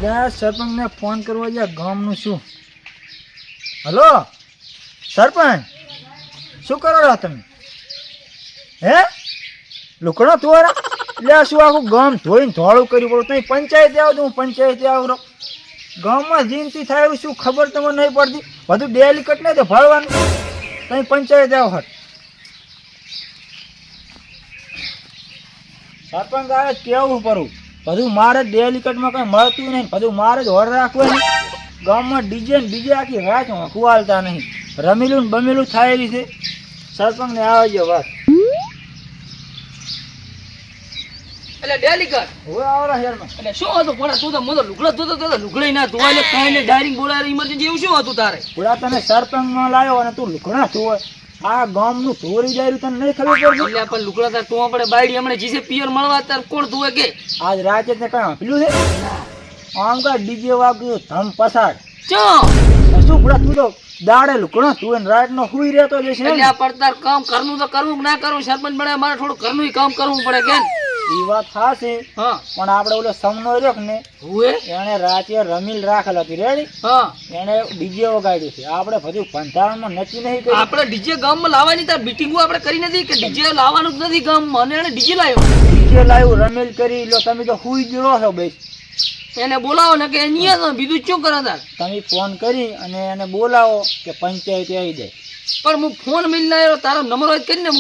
સરપંચને ફોન કરવો છે ગામનું શું. હલો સરપંચ, શું કરો છો તમે? હે લુકડો તોરા એટલે શું આખું ગામ ધોઈને ધોળું કર્યું પડું? તમે પંચાયતે આવો તો હું પંચાયતે આવરો. ગામમાં જીનથી થાય એવું શું ખબર તમને નહીં પડતી? બધું ડેલી કટ નહીં તો ભરવાનું. તમે પંચાયતે આવો હટ. સરપંચ આવે કેવું પડું? બધું મારે ડેલી કટમાં કંઈ મળતું નહીં, બધું મારે જ હોર રાખવું નહીં. ગામમાં ડીજે ને બીજે આખી રાત કુવાલતા નહીં, રમીલું ને બમીલું થાયેલી છે. સરપંચને આવે છે વાત. એટલે ડેલી કર હવે આવરા હેરમાં એટલે શું હતું? પણ તું તો મોટો લુગડો ધોતો તો લુગડઈ ના ધોવાય એટલે કાંઈ ને ડાયરિંગ બોલાવે ઇમરજન્સી એવું શું હતું તારે? પૂરા તને સરપંચમાં લાવ્યો અને તું લુકડા ધોય. આ ગામનું ધોરી જાય તને નહીં ખબર પડતી? એટલે પણ લુગડા તાર તું આપણે બાયડી હમણાં જીસે પિયર મળવા તાર કોણ ધોવે કે? આજ રાતે તે કઈ આપેલું છે આમ કા ડીજે વાગ્યું ધમ પસાડ ચો શું પૂરા તું તો દાડે લુકડા તું ને રાત નો હુઈ રહેતો જશે. એટલે આ પડતાર કામ કરવું તો કરવું કે ના કરવું? સરપંચ બને મારે થોડું ઘરનું કામ કરવું પડે કે? એ વાત થાશે, હા પણ આપણે ઓલો સમનો રહ્યો ને હુએ એને રાતે રમીલ રાખેલ હતી રેડી, હા એને ડીજે વગાડ્યું છે. આપણે બધું પંચાવનમાં નક્કી નહીં કર્યું. આપણે ડીજે ગામમાં લાવવાની તાર મીટિંગો આપણે કરી નથી કે ડીજે લાવવાનું જ નથી ગામમાં અને એને ડીજે લાવ્યો. ડીજે લાવ્યું રમીલ કરી લો. તમે તો હુઈ જ રહો છો ભાઈ. એને બોલાવો ને કે અહીંયા બીજું શું કરે તાર? તમે ફોન કરી અને એને બોલાવો કે પંચાયતે આવી જાય. પણ હું ફોન મિલના આવ્યો, તારો નંબર હોય તો કરીને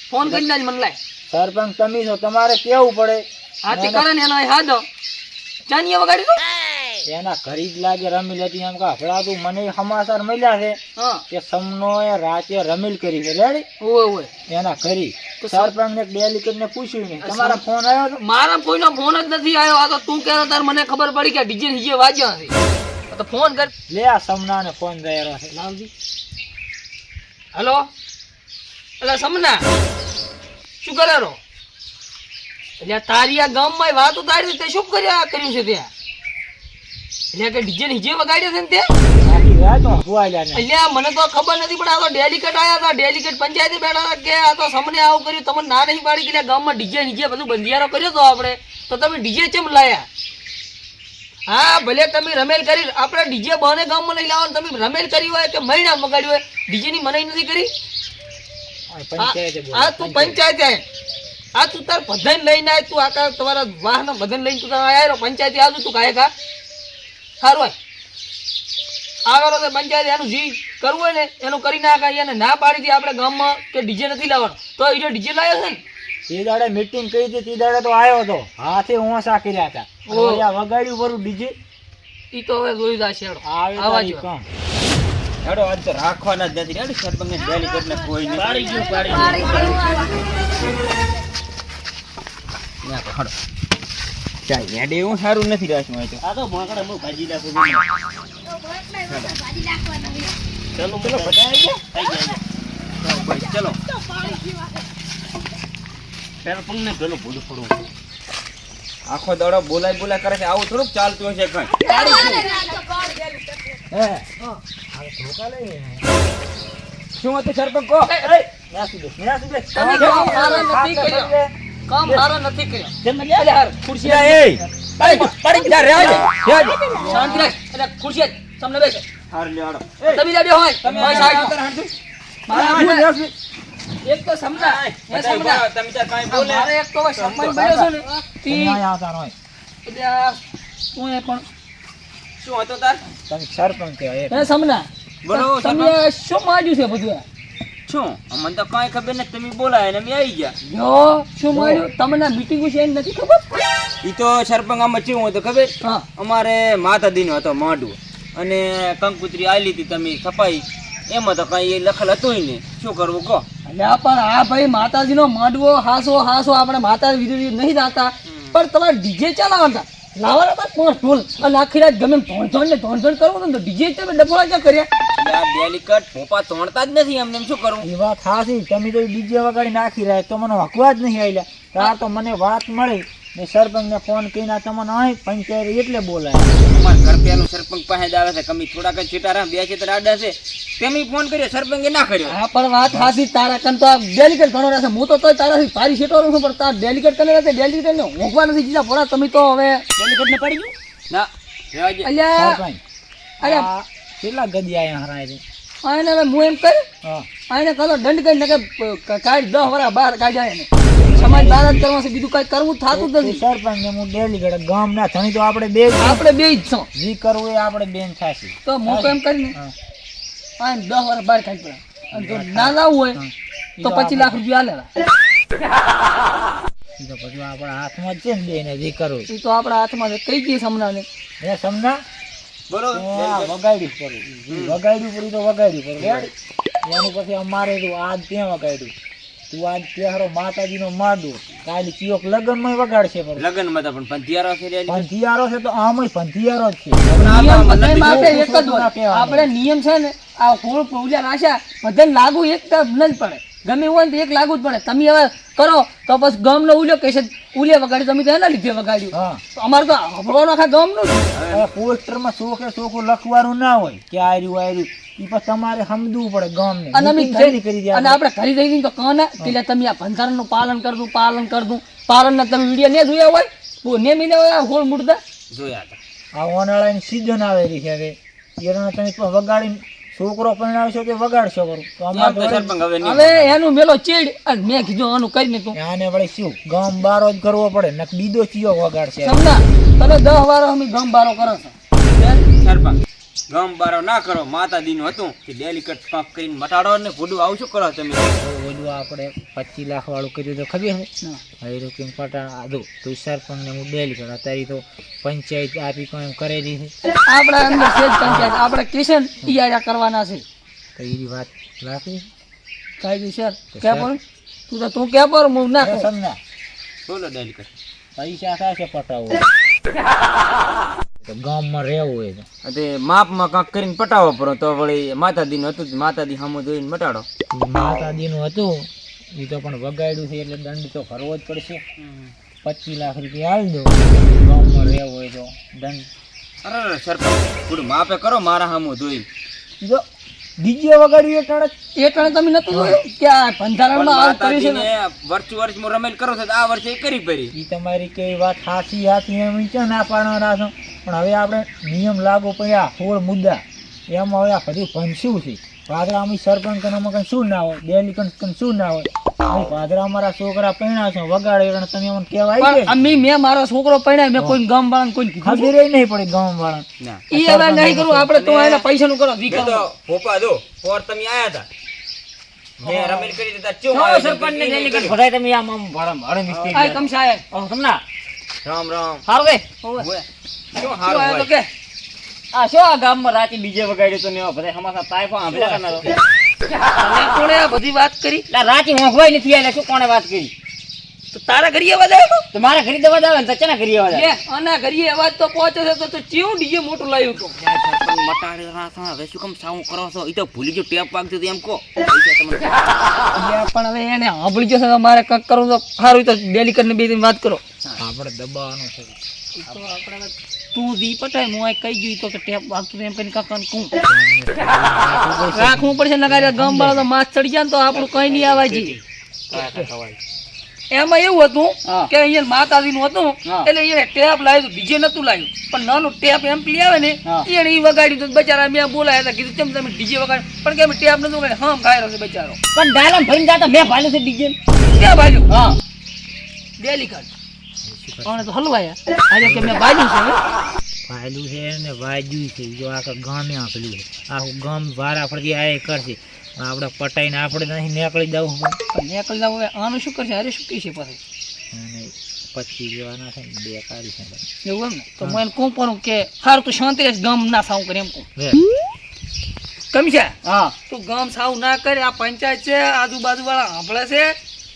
ફોન કરીને જ મને લાય. સરપંચ તમે છો, તમારે કેવું પડે. હાથી કરે ને એના હાથ ચાનિયા વગાડી દો. એના ઘરી જ લાગે રમીલ હતી એમ કા હફળાતું. મને સમાચાર મળ્યા છે હા કે સમનો એ રાતે રમીલ કરી છે રેડી ઓય ઓય એના ઘરી. સરપંચ ને ડેલી કરીને પૂછ્યું નહીં. તમારા ફોન આવ્યો હતો? મારા કોઈનો ફોન જ નથી આવ્યો. આ તો તું કહેતો તાર મને ખબર પડી કે ડીજે નીચે વાગ્યા નથી. તો ફોન કર. લે આ સમના ને ફોન ગયેલો છે લાવજી. હેલો એટલે સમના શું કરે રો? એટલે તારી આ ગામમાં વાત ઉતારી તે શું કર્યું છે ત્યાં? એટલે કે ડીજે નીચે વગાડ્યો છે ને તે? આખી રાત હુવાયેલા ને. એટલે મને તો ખબર નથી, પણ આ તો ડેલિકેટ આવ્યા હતા. ડેલિકેટ પંચાયતે બેઠા હતા કે આ તો સમને આવું કર્યું. તમને ના નહીં પાડી કે ગામમાં ડીજે નીચે બધું બંધિયારો કર્યો તો આપણે, તો તમે ડીજે ચેમ લાયા? હા ભલે તમે રમેલ કરી, આપણે ડીજે બને ગામમાં નહીં લાવવાનું. તમે રમેલ કરી હોય કે મહિના વગાડ્યું હોય, ડીજે ની મનાઈ નથી કરી. આ તું પંચાયતે આ તું તાર બધાને લઈને આય. તું આખા તમારા વાહન બધાને લઈને તું આવ્યો પંચાયતે આવતું તું કાંઈ ખા સારું હોય આગળ તો પંચાયત એનું જી કરવું હોય ને એનું કરી નાખાય. એને ના પાડી હતી આપણે ગામમાં કે ડીજે નથી લાવવાનું, તો એ ડીજે લાવ્યો છે ને. તે દાડે મીટિંગ કરી હતી, તે દાડે તો આવ્યો હતો. હાથે હોંસા કર્યા હતા. વગાડ્યું બરું ડીજે. ઈ તો હવે જોઈ જશે. આવા જો કામ હેડો આજ તો રાખવાના જ નથી. હેડો સરપંચને ડેલિકેટ ને કોઈ નહીં પાડી ગયું પાડી ના તો હેડો ચાલ હેડે એવું સારું નથી રાખવું. આ તો મોકળે હું ભાજી નાખું. ચલો પેલો બધા આવી ગયા ભાઈ. ચલો પેલો પંગને પેલો ભૂલું પડવું. આખો દડો બોલાય કરે છે. આવું થોડુંક ચાલતું હશે કઈ. શું હતું સરપંચ કહો? કામ મારો નથી કર્યો. ખુરશી શાંતિ રાખ. એટલે ખુરશી તમને બેસે તમે જાડ્યો હોય તમે એક તો સમજા તમે કઈ બોલે મારે એક તો સમજ બન્યો છે ને તી આવતા હોય. એટલે આ તું એ પણ શું હતો તાર? તમે સરપંચ કહેવાય. એ સમના બોલો તમે શું માંડ્યું છે બધું આ? શું મને તો કઈ ખબર નથી. તમે બોલાય ને અમે આવી ગયા. યો શું માંડ્યું? તમને મીટિંગ છે એને નથી ખબર? ઈ તો સરપંચ આમાં કેવું હતું ખબર? હા અમારે માતાદીનો હતો માંડવો અને કંકુતરી આલી હતી તમે સફાઈ. એમાં તો કઈ લખેલ હતું ને શું કરવું કહો? એટલે પણ આ ભાઈ માતાજીનો માંડવો હાસો આપણે માતા વિધિ નહીં જાતા, પણ તમારે ડીજે ચાલાવતા લાવવાના હતા 5 ઢોલ અને આખી રાત ગમે ધોણ કરવું તો ડીજે તમે ડફોળા ક્યાં કર્યા? ડેલિકેટ ફોપા તોડતા જ નથી. એમને શું કરવું? એ વાત હાસી. તમે તો ડીજે વગાડી નાખી રહ્યા તો મને હકવા જ નહીં આવેલા. તાર તો મને વાત મળી ને સરપંચને ફોન કરીને તમને અહીં પંચાયત એટલે બોલાય. અમારા ઘર પેલું સરપંચ પાસે જ આવે છે. કમી થોડાક જ છીટારા 2 ચેતર આડા છે. તેમી ફોન કર્યો, સરપંચે ના કર્યો. હા પણ વાત હાસી. તારા કન તો આ ડેલિકેટ ઘણો રહેશે. હું તો તારાથી પારી શેટો રહું છું, પણ તાર ડેલિકેટ કને રહેશે. ડેલિકેટ ને હોંકવા નથી જીધા. પોરા તમે તો હવે ડેલિકેટ ને પાડી ગયું ના રહેવા દે. અલ્યા સરપંચ અલ્યા આ કેટલા ગદી આયા હરાય છે આને હવે હું એમ કર હા આને કહો દંડ કરી કે કાઢ 10 વર્ષ બહાર કાઢ્યા એને સમાજ બહાર જ કરવા છે બીજું કઈ કરવું થતું જ નથી. સરપંચ ને હું ડેલી ગઢ ગામ ના ધણી તો આપણે બે આપણે બે જ છો જી કરવું એ આપણે બેન થાશે તો હું તો એમ કરીને હા. આને 10 વર્ષ બહાર કાઢી પડે અને જો ના લાવવું હોય તો 25 લાખ રૂપિયા આલેલા ઈ તો પછી આપણા હાથમાં જ છે ને બેને જી કરવું એ તો આપણા હાથમાં છે કઈ દઈએ સમનાને હે સમના બોલો વગાડ્યું પડ્યું વગાડ્યું પડ્યું તો વગાડ્યું પડ્યું એનું પછી અમારે તો આજ ત્યાં વગાડ્યું તું આજ તહેવારો માતાજીનો માંડવો કાલે ચિયોક લગનમાં વગાડશે પડે લગનમાં તો પણ પંથિયારો છે રે. પંથિયારો છે તો આમય પંથિયારો જ છે નિયમ બધાય માટે એક જ હોય આપણે નિયમ છે ને આ હોળ પૂજા રાશા બધાને લાગુ એક જ પડે ગમે હોય ને તો એક લાગુ જ પડે તમે હવે કરો તો બસ ગામનો ઉલ્યો કહેશે ઉલ્યા વગાડી તમે તો એના લીધે વગાડ્યું હા તો અમારે તો હભળવાનું આખા ગામનું જ. હવે પોસ્ટરમાં ચોખે ચોખ્ખું લખવાનું ના હોય કે આર્યું ઈ પછી તમારે સમજવું પડે ગામને અને અમે meeting શેની કરી દે અને આપણે ઘરે જઈને તો કહો ને કે તમે આ બંધારણનું પાલન કરતું પાલનના તમે વિડીયો ને જોયા હોય ને મીને હોય હોળ મૂળતા જોયા હતા. આ ઓનાળાની સીઝન આવેલી છે હવે એના તમે પણ વગાડીને છોકરો પરણાવશો કે વગાડશો કરું તો અમારે તો સરપંચ હવે નહીં. હવે એનું મેલો ચેડ અને મેં કીધું આનું કરીને તું આને વળી શું ગામ બારો જ કરવો પડે ને બીજો ચિયો વગાડશે સમજા તમે 10 વાર અમે ગામ બારો કરો છો સરપંચ ગમ બારો ના કરો માતાજીનું હતું કે ડેલિકેટ કાંક કરીને મટાડો ને ભૂડું આવું શું કરો તમે? બધું આપણે 25 લાખ વાળું કર્યું તો ખબર છે હવે રૂપિયા પટા આદો તો સરપંચ ને હું ડેલી કર અત્યારે તો પંચાયત આપી કોઈ કરેલી છે આપણા અંદર છે જ પંચાયત આપણે કિશન ઈયા કરવાના છે તો એની વાત રાખી કાયદેસર કે પણ તું કે પર હું ના કહું. સમજા બોલો ડેલિકેટ. પૈસા થશે પટાવો તો ગામમાં રહેવું હોય તો તે માપમાં કાંક કરીને પટાવો પડો તો વળી માતાજીનું હતું માતાજી સામું જોઈને મટાડો. માતાજીનું હતું એ તો પણ વગાડ્યું છે એટલે દંડ તો ભરવો જ પડશે 25 લાખ રૂપિયા હાલ દો ગામમાં રહેવું હોય તો દંડ અરે સરપંચ થોડું માપે કરો મારા સામું જોઈ. જો ડીજે વગાડ્યું એ ટાણે તમે નતું જોયું કે આ બંધારણમાં આવું કર્યું છે ને? વર્ષમાં રમેલ કરો છો તો આ વર્ષે એ કરી પડી. એ તમારી કઈ વાત હાથી એમ છે ના પાડવાના છો પણ હવે આપણે નિયમ લાગુ પડ્યા હોળ મુદ્દા એમાં હવે આ બધું ભણશું છે પાદરા અમે સરપંચ કનામાં કંઈ શું ના હોય ડેલી કંઈ શું ના હોય અહીં પાદરા અમારા છોકરા પૈણા છે વગાડે એટલે તમે અમને કહેવાય પણ છે અમે મેં મારો છોકરો પરણ્યા મેં કોઈ ગામ વાળાને કોઈ કીધું ખબર નહીં પડી ગામ વાળા ના ઈ હવે નહીં કરું આપણે તો એના પૈસાનું કરો વી મેં કરો તો ફોપા દો પોર તમે આયા હતા મેં રમેલ કરી દીધા ચો સરપંચને ડેલીગેટ ભરાય તમે આમ આમ ભાડે મિસ્ત્રી આ કમ સાહેબ સમના રામ રામ. હારું વે ઓય. શું શું હારું આયો તો હોય? કે આ શું આ ગામમાં રાતે ડીજે વગાડ્યું તો ને બધા હમાસા તાયફો આંભળ્યા કરનારો તમે કોણે આ બધી વાત કરી રાતે હોંઘવાય નથી આલે શું કોણે વાત કરી તો તારા ઘરે અવાજ આવ્યો તો મારા ઘરે દવા આવે ને તો ચના ઘરે આવે લે આના ઘરે અવાજ તો પહોંચે છે તો ચેવું ડીજે મોટું લાવ્યું તો સરપંચ મટાડે રાસા હવે શું કામ સાવું કરો છો? ઈ તો ભૂલી ગયો ટેપ વાગતો તો એમ કહો. પૈસા તમને પણ હવે એને સાંભળી જશે મારે કંઈક કરવું તો સારું તો ડેલી કરીને બે વાત કરો આપણે દબાવવાનું છે ઈ તો આપણે તું દી પટાય હું આ કહી ગયું તો કે ટેપ વાગતું એમ કરીને કાકાને કહું રાખવું પડશે નગારે ગામ વાળા તો માছ ચડી જાય ને તો આપણું કઈ નહીં આવાજી એમાં એવું હતું કે અહીંયા માતાજીનું હતું એટલે એને ટેપ લાવ્યું ડીજે નતું લાવ્યું પણ નાનું ટેપ એમ્પલી આવે ને એને ઈ વગાડ્યું તો બચારા મેં બોલાયા હતા કીધું કેમ તમે ડીજે વગાડ્યું પણ કે અમે ટેપ નતું વગાડ્યું હમ ગાયરો છે બચારો પણ ડાયરામ ભરીને જાતા મેં ભાલ્યું છે ડીજે ક્યાં ભાલ્યું હા ડેલી કાર્ડ કોણે તો હલવાયા આજે કે મેં ભાલ્યું છે ફાયલું છે ને વાજ્યું છે જો આખા ગામે આપેલું છે આખું ગામ વારા ફરતી આ કરશે આપણે પટાઈને આપણે નહીં નીકળી જવું પણ નીકળી જાવ હવે આનું શું કરશે અરે શું કહેશે પછી અને 25 લેવાના છે ને 2 કાઢી છે એવું એમ ને તો હું એને કહું પણ કે સારું તું શાંતિ રહેશ ગામ ના સાવ કરે એમ કહું કેમ છે હા તું ગામ સાવ ના કરે આ પંચાયત છે આજુબાજુ વાળા સાંભળે છે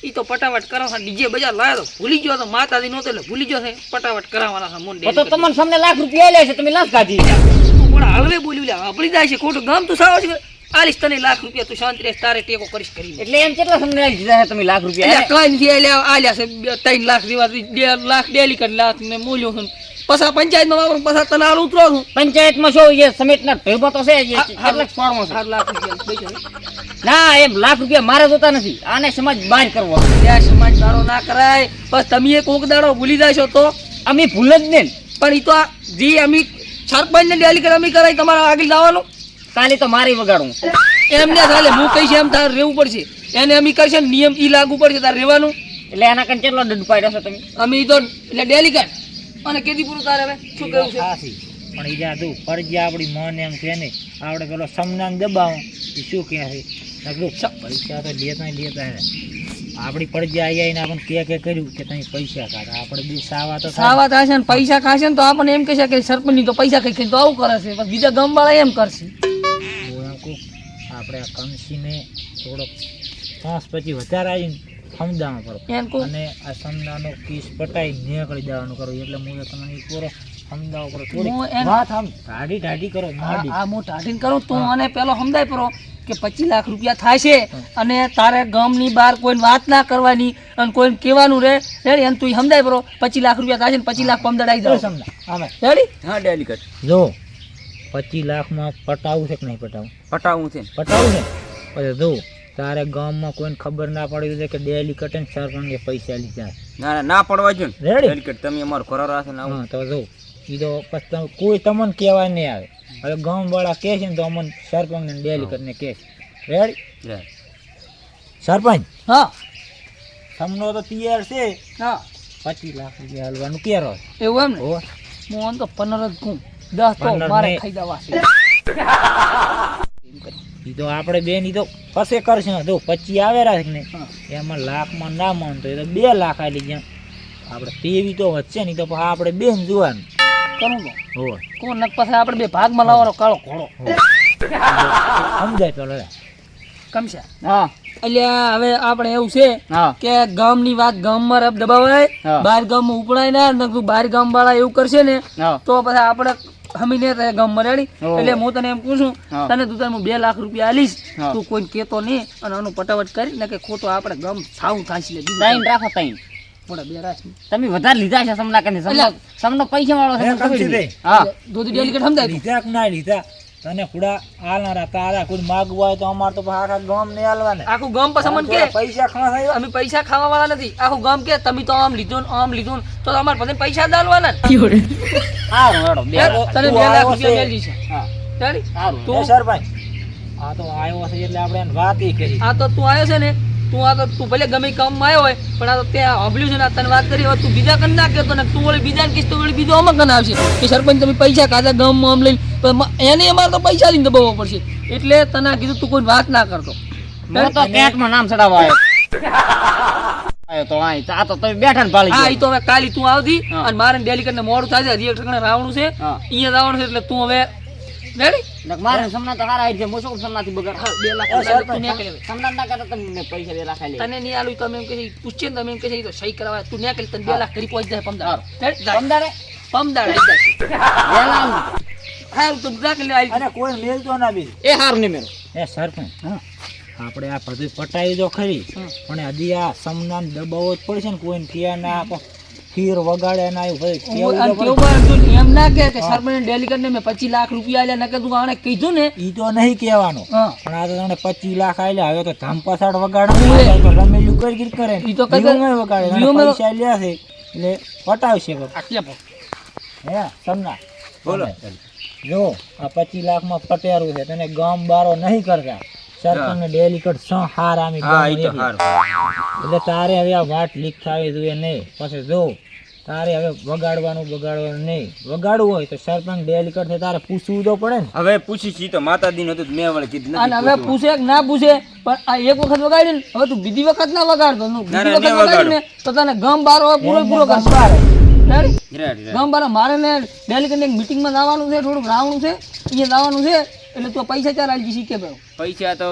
ઈ તો પટાવટ કરાવવા ડીજે બજાર લાવ્યો તો ભૂલી ગયો તો માતાજી નહોતો એટલે ભૂલી ગયો છે પટાવટ કરાવવાના છે મોન તો તમને સામે લાખ રૂપિયા લે છે તમે લાખ કાઢી પણ હળવે બોલ્યું લે આપણી જાય છે ખોટું ગામ તું સાવ છે આલીસ તને લાખ રૂપિયા તું શાંતિ રહેશ તારે ટેકો કરીશ કરી એટલે એમ કેટલા સામે દીધા છે તમે લાખ રૂપિયા કઈ નથી આલ્યા છે 3 લાખ જેવા 2 લાખ ડેલી કરી લાખ મેં મૂલ્યો છું પછા પંચાયતમાં વાપરું પછા તને હાલ ઉતરો છું પંચાયતમાં શું એ સમિતના ભેગો તો છે કેટલાક ફોર્મો છે 8 લાખ રૂપિયા બેસો ના એમ લાખ રૂપિયા મારે જોતા નથી આને સમાજ બહાર કરવો ત્યાં સમાજ તારો ના કરાય બસ તમે એક કોક દાડો ભૂલી જાય છો તો અમે ભૂલ જ ને પણ ઈ તો આ જે અમે સરપંચ ને ડેલીકેટ અમે કરાવી તમારે આગળ લાવવાનું કાલે તો મારી વગાડું. એમને ચાલે હું કહીશ એમ તારે રહેવું પડશે એને અમે કરશે ને નિયમ ઈ લાગુ પડશે તારે રહેવાનું એટલે એના કણ કેટલો દંડ પાડ્યો છો તમે? અમે ઈ તો એટલે ડેલીકેટ અને કેદી પૂરું તારે હવે શું કરવું છે ખાસી પણ ઈ જા તું ફરજી આપણી મન એમ છે ને આપણે પેલો સમનાન દબાવો એ શું કહે છે નકરું પૈસા તો લેતા ને લેતા હે આપણી ફરજી આવીને આપણને કે કર્યું કે તમે પૈસા કાઢ આપણે બી સાવા તો થાય. સાવા થશે ને પૈસા ખાશે ને તો આપણને એમ કહેશે કે સરપંચ ની તો પૈસા ખાઈ ખાઈ તો આવું કરે છે બસ બીજા ગામવાળા એમ કરશે હું એમ કહું આપણે આ કંસીને થોડોક 5 પછી વધારે આવીને સમજાવવા પડો એમ કહું અને આ સમજાવવાનો કેસ પટાઈ નીકળી જવાનું કરો એટલે હું તમને પૂરો સમજાવવો પડો થોડી હું એમ- વાત આમ ઢાઢી કરો મોડી. આ હું ટાઢીને કરું તું મને પેલો સમજાય પરો કે 25 લાખ રૂપિયા થાય છે અને તારે ગામની બહાર કોઈને વાત ના કરવાની અને કોઈને કહેવાનું રે રેડી અને તું સમજાય પરો 25 લાખ રૂપિયા થાય છે ને 25 લાખ પમદડ આવી જો જાવ સમજા આમે રેડી હા ડેલીકેટ જો 25 લાખમાં પટાવું છે કે નહીં પટાવું પટાવું છે. પટાવું છે પછી જો તારે ગામમાં કોઈને ખબર ના પડી છે કે ડેલી કટન સરપંચે પૈસા લીધા ના ના પડવા જો ને રેડી ડેલીકેટ તમે અમારો ખરો રાખે ને આવું. હા તો જો એ તો પછી કોઈ તમને કહેવાય નહીં આવે હવે ગામવાળા કહે છે ને તો અમને સરપંચને ડેલી કરીને કહે છે રેડી રે. સરપંચ હા સમનો તો તૈયાર છે હા 25 લાખ રૂપિયા હાલવાનું ક્યારે એવું એમ ને હોય હું આમ તો 15 જ કહું 10 તો 15 મારે નહીં. ખાઈ દેવા છે એ તો આપણે બેન ઈ તો પછી કરશે જો 25 આવે રાખે ને હા. એમાં લાખમાં ના માનતો એ તો 2 લાખ આલી ગયા આપણે તેવી તો વધશે નહીં તો પછી આપણે બેન જોવાનું કરું તો હોય કોણ નક પાસે આપણે બે ભાગમાં લાવવાનો કાળો ઘોડો સમજાય પેલો કમશે હા એટલે હવે આપણે એવું છે હા કે ગામની વાત ગામમાં રબ દબાવાય હા. બહાર ગામમાં ઉપડાય ના નકરું બહાર ગામ વાળા એવું કરશે ને હા તો પછી આપણે હમીને થાય ગામમાં રેડી ઓહો. એટલે હું તને એમ કહું છું હા. તને તું હું 2 લાખ રૂપિયા આલીશ હા. તું કોઈ કહેતો નહીં અને આનું પટાવટ કરી ને કે ખોટો આપણે ગામ છાવું થાશે લે બીજું તાઈન રાખો તાઈન. થોડા બે રાખ તમે વધારે લીધા છે સમના કરીને અલ્યા. સમનો પૈસા વાળો છે હે, મને ખબર કમથી છે. દે. હા દૂધ ડેલિકેટ સમજાય તું? લીધા કે ના લીધા તને ખુડા આલનારા તારા કોઈ માગવું હોય તો અમારે તો પછી આખા ગામ ને આલવાને આખું ગામ પછી અમને કે પૈસા ખાવા આવ્યા અમે પૈસા ખાવા વાળા નથી આખું ગામ કે તમે તો આમ લીધું ને આમ લીધું ને તો અમારે પછી પૈસા દાલવાના ને. સારું હેડો બે હેડ, તને તું 2 લાખ આવ્યો રૂપિયા છે. મેળવી છે હા રેડી? સારું હે તું સરપંચ આ તો આવ્યો છે એટલે આપણે એને વાત ઈ કરી આ તો તું આવ્યો છે ને તું ભલે ગમે ઈ કામમાં આવ્યો હોય પણ આ તો ત્યાં સાંભળ્યું છે ને આ તને વાત કરી હવે તું બીજા કન ના કહેતો ને તું વળી બીજાને કહીશ તો વળી બીજો આમાં કન આવશે કે સરપંચ તમે પૈસા ખાધા ગામમાં આમ લઈને પણ એને અમારે તો પૈસા લઈને દબાવવો પડશે એટલે તને આ કીધું તું કોઈ વાત ના કરતો હું તો પેટમાં નામ ચડાવવા આવ્યો તો આ તો તમે બેઠા ને પાળી હા ગયા. એ તો હવે કાલી તું આવતી હા. અને મારે ડેલિકેટ ને મોડું થાય છે હજી એક ઠેકાણે રાવણું છે હા. અહીંયા જવાનું છે એટલે તું હવે રેડી નક મારે સમના તો હારા આવી છે હું શું સમનાથી બગાડ 2 લાખ એ રૂપિયા સરપંચ, તું ન્યા કરી લે. સમના ના કરતા તમે પૈસા 2 લાખ આલી. તને નહીં આલું તમે એમ કહે પૂછશે ને તમે એમ કહે તો સહી કરાવાય તું ન્યા કરી તને 2 લાખ કરી પહોંચી જાય પમદાર રેડી? જા. પમદારે પમદાર આવી જાય 2 લાખ. હારું તું રાખી લે આવી અને કોઈ મેલતો ના બી એ હારું નહીં મેરો. એ સરપંચ આપણે આ બધું પટાવી તો ખરી હમ. પણ પણ હજી આ સમનાન દબાવવો જ પડશે ને કોઈને કે ના આપો ખીર વગાડે ના એવું ભાઈ કેવું અને તો કેવું પડે. પણ તું એમ ના કે સરપંચ ડેલિકેટ ને મેં 25 લાખ રૂપિયા આલ્યા નકર તું આને કીધું ને ઈ તો નહીં કહેવાનું હા પણ આ તો તમને 25 લાખ આલ્યા હવે તો ધામ પસાડ ઓવે. વગાડે તો રમેલું કરી કરે ઈ તો કદાચ જીવમાં વગાડે અને જીવમાં પૈસા લ્યા છે એટલે પટાવશે બધું. આખી આપો હે સમના બોલો. જો આ 25 લાખમાં પટેરું છે તને ગામ બારો નહીં કરતા સરપંચને ડેલિકેટ હાર આમી હા ગામ એ તો એટલે. હારું. એટલે તારે હવે આ વાત લીક થવી જોઈએ નહીં પછી જો તારે હવે વગાડવાનું નહીં વગાડવું હોય તો સરપંચ ડેલિકેટ છે તારે પૂછવું તો પડે ને હવે પૂછી છી તો માતાજી નું હતું મેં વળી કીધું અને નથી હવે પૂછવું. પૂછે કે ના પૂછે પણ આ એક વખત વગાડી ને હવે તું બીજી વખત ના વગાડતો નું ના, બીજી ના, વખત નહીં વગાડી ને તો તને ગમ બારો પૂરો પૂરો કરશે રેડી? રે, રે. ગમ બારો મારે ને ડેલિકેટ ને મિટિંગમાં જવાનું છે થોડુંક રાવણું છે અહીંયા જવાનું છે એટલે તું પૈસા ચાર આલજી શીખે ભાઈ પૈસા તો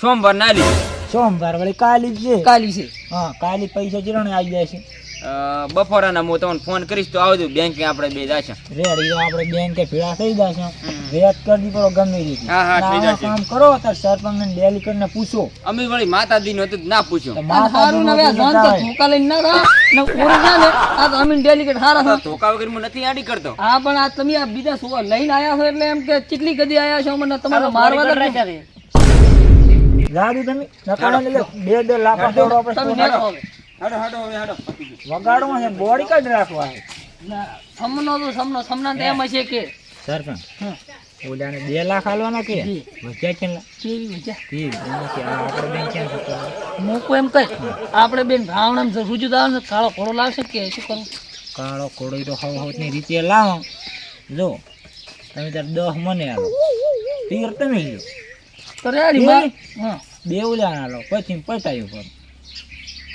સોમવાર ના લીધું. સોમવાર વળી કાલી જ છે કાલી છે હા કાલી પૈસા ચિરાણે આવી જાય છે બપોરાના હું તમને ફોન કરીશ તો આવજો બેંકે આપણે બે જાશું. રેડી તો આપણે બેંકે ભેળા થઈ જશે વેત કરી પડો ગમે રીતે હા, હા, થઈ અને આવા જશે. કામ કરો તાર સરપંચ ને ડેલિકેટ ને પૂછો અમે વળી માતાજી નું હતું તો ના પૂછ્યું. તો અને હારું ને હવે આ જાણ તો ધોકા લઈને ના રહા ને ઓરે જા ને આ તો અમીન ડેલિકેટ હારા તો છે ધોકા વગર હું નથી આડી કરતો. હા પણ આ તમે આ બીજા શું લઈને આયા છો એટલે એમ કે ચીટલી કદી આયા છો મને તમારે મારવા તો જાદુ તમે નકારાને લે 2 લાખ દોડો આપણે તમે સોના. નેરો હવે હાડો હાડો હવે હાડો પતી ગયું. વગાડવા છે બોડી કાર્ડ રાખવા છે ના, સમનો તો સમના તો એમ છે કે સરપંચ હા, ઓલાને 2 લાખ આલવાના કે બે. વધ્યા કેટલા? કેવી મજા. એમાંથી આ આપણે બેન ક્યાં શું મૂકું એમ કઈ આપણે બેન રાવણ રૂજુ દાવ ને કાળો ઘોડો લાવશે કે શું કરું? કાળો કોળો તો હવની રીતે લાવો. જો તમે તાર 10 મને આલો, 13 તમે લ્યો, તો રેડી માં હા 2 ઓલા આલો, પછી પટાયું પર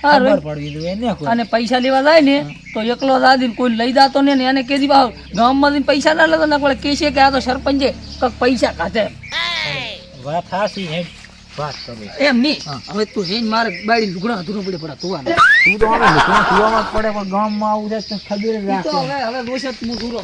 હા ખબર પડવી જોઈએ ને કોઈ. અને પૈસા લેવા જાય ને તો એકલો દાદી કોઈ લઈ જાતો ને એને કેદી ભાવ ગામમાંથી પૈસા ના લેતો ને પડે કે છે કે આ તો સરપંચ છે કંઈક પૈસા ખાતે વાત હાસી હે, વાત કરું એમ નહીં. હા. હવે તું જઈને મારે બાળી લુગડા અધૂરો પડે પડા તું તું તો આવે ને, તું પીવામાં જ પડે પણ ગામમાં આવું જાય તો ખબર જ તો રાખે. હવે દોષ જ હું દૂરો